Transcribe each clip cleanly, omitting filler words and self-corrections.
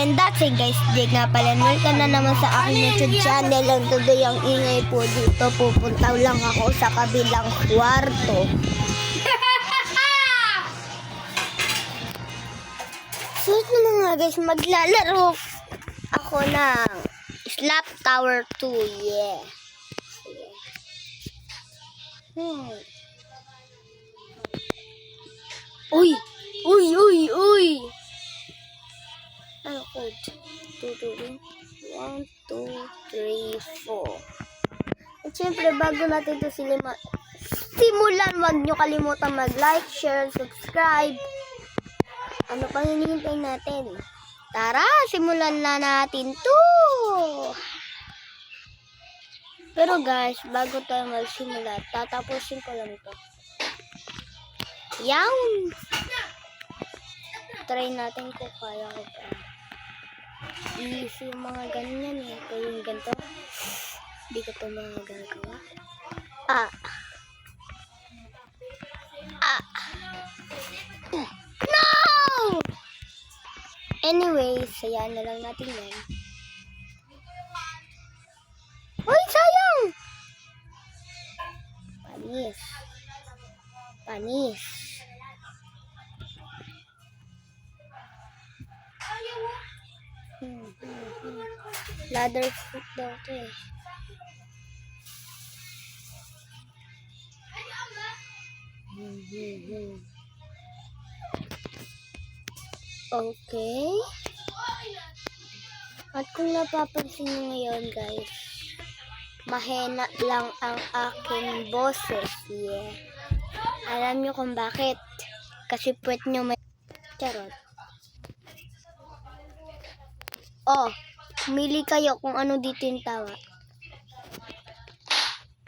And that's it guys, Jake nga pala. Welcome na naman sa aking YouTube channel. And today ang ingay po dito, pupunta lang ako sa kabilang kwarto. So ito na nga guys, maglalaro ako ng Slap Tower 2. Yeah. Uy! Uy! Uy! Uy! Ano code? 1, 2, 3, 4. At syempre, bago natin ito simulan, huwag nyo kalimutan mag-like, share, subscribe. Ano pang hinihintay natin? Tara, simulan na natin to! Pero guys, bago tayo magsimula, tatapusin ko lang ito. Yawn! Try natin kung kaya ko pa. Easy yung mga ganyan eh. Kaya yung ganito, hindi ko ito mga gagawa. No! Anyway, sayaan na lang natin yan. Uy, sayang! Panis. Panis. Ladder foot daw ito eh. Okay. At kung napapansin nyo ngayon guys, mahina lang ang aking boses. Yeah. Alam nyo kung bakit? Kasi puwet nyo may charot. Oh, pumili kayo kung ano dito yung tawa.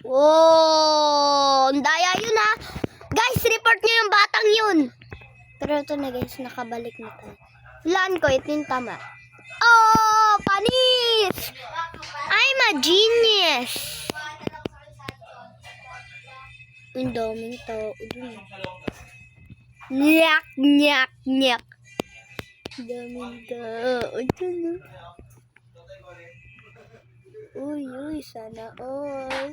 Wow! Ang daya yun ha! Guys, report nyo yung batang yun! Pero ito na guys, nakabalik na tayo. Hulaan ko, ito yung tama. Oh! Panis! I'm a genius! Ang daming tao. Nyak, nyak, nyak. Daming tao. Diyan. Uy, uy, sana all.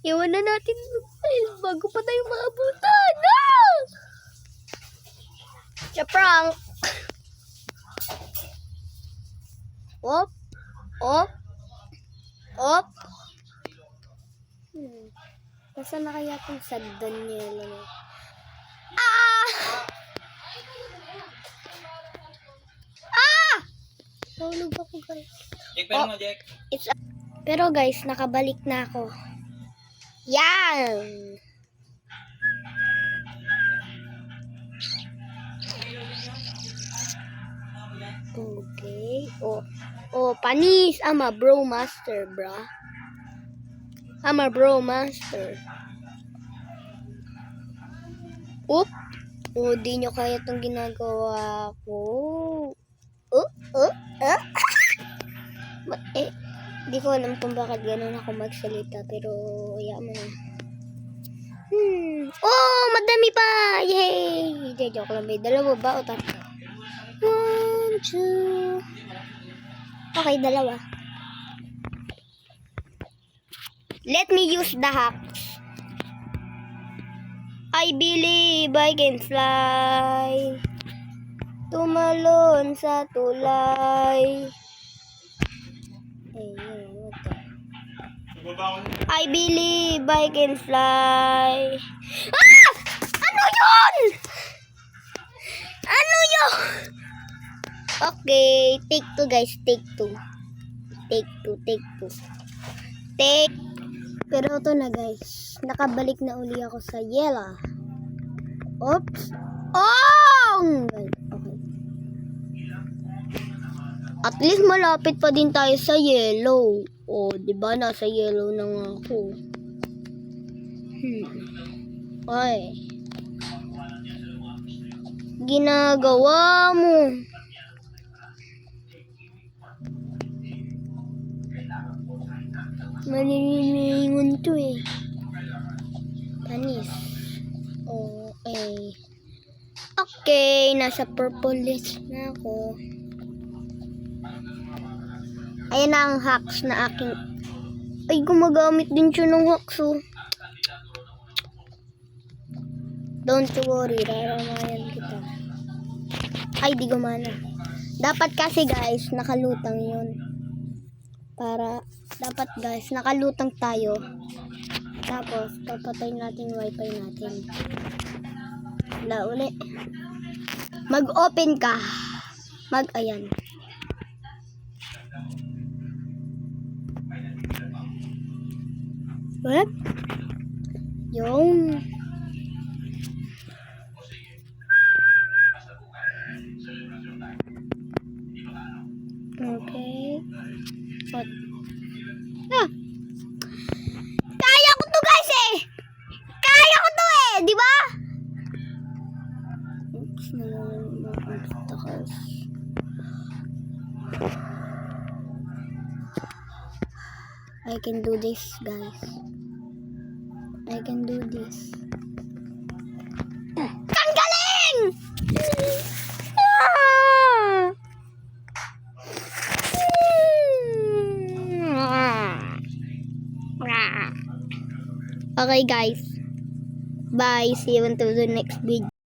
Iwan na natin bago pa tayo maabutan. No! Sa prank. Op. Op. Op. Nasaan na kaya itong sa Daniela na? Nahulog ako guys. Jack, pero mo, Jack. Pero guys, nakabalik na ako. Yan! Okay. Oh, panis. I'm a bro master, bra. I'm a bro master. Oop. Oh, di nyo kaya itong ginagawa ko. Di ko alam kung bakit ganun ako magsalita, pero yaman na. Oh, madami pa! Yay! Joke lang, may dalawa ba o tatlo? 1, 2. Okay, dalawa. Let me use the hacks. I believe I can fly. Tumalon sa tulay. I believe I can fly. Ah! Ano yun? Ano yun? Okay, take 2 guys, take 2. Take 2, take 2. Take. Pero ito na guys, nakabalik na uli ako sa yellow. Oops. Oh! Okay. At least malapit pa din tayo sa yellow. Oh, 'di ba nasa yellow na nga ako. Ay. Ginagawa mo. Malililingon to eh. Panis. Okay, nasa purple list na ako. Ayan na ang hacks na aking... Ay, gumagamit din siya ng hacks, oh. Don't worry, raramayan kita. Ay, di gumana. Dapat kasi guys, nakalutang yun. Dapat guys, nakalutang tayo. Tapos, papatayin natin yung wifi natin. Wala uli. Mag-open ka. Ayan. What? Yung... Okay. What? Ah! Kaya ko to guys eh! Kaya ko to eh! Di ba? Oops, naman mga obstacles. I can do this, guys. I can do this. Ang galing! Okay, guys. Bye. See you until the next video.